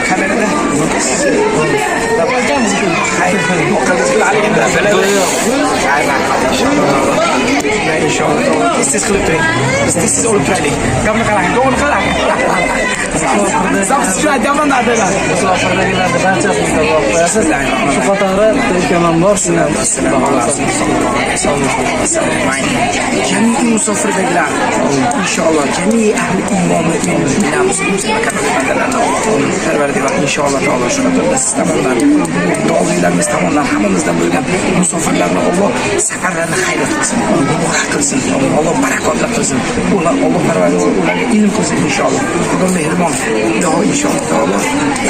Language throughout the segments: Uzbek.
kamerada inşallah tez qilib turing. Biz tez olib turaylik. Gapni qarang, to'g'ri qarang. Zavq tushadi, yamanadilar. Musofirdagilarni barchasini duo qo'yasiz. Shu qatori tirikman bor sizlar. Jamiiy musofirdagilar inshaalloh jamiiy ahli iymon va mu'minlar musliman Parvardigor inshaalloh taolo shu qatorda siz tomonidan duolarimiz tomonidan hammamizdan bo'lgan musofirlarni Alloh safarlarini xayr qilsin, muborak qilsin, Alloh barakotli qilsin. Ular Alloh Parvardigor ularga ilm qilsin inshaalloh. Xudo mehribon. Duo inshaalloh taolo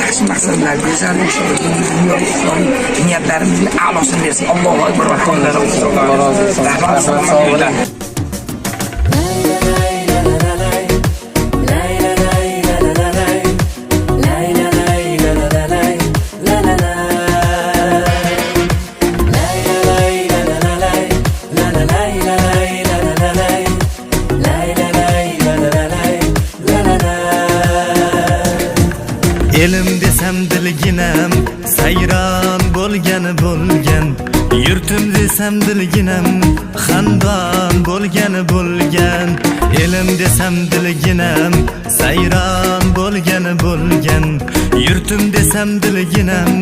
yaxshi maqsadlar, go'zal inshaalloh dunyoviy islamiy niyatlarimizni a'losini bersin. Allohu akbar va alhamdulillah. Elim desem dilginem sayran bo'lgani bo'lgan, yurtim desem dilginem xandon bo'lgani bo'lgan. Elim desem dilginem sayran bo'lgani bo'lgan, yurtim desem dilginem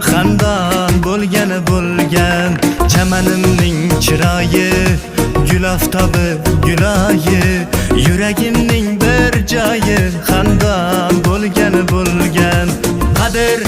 xandon bo'lgani bo'lgan. Chamanimning chiroyi gul oftobi guloyi, yuragimning bir joyi xandon bo'lgani bo'lgan. Qadr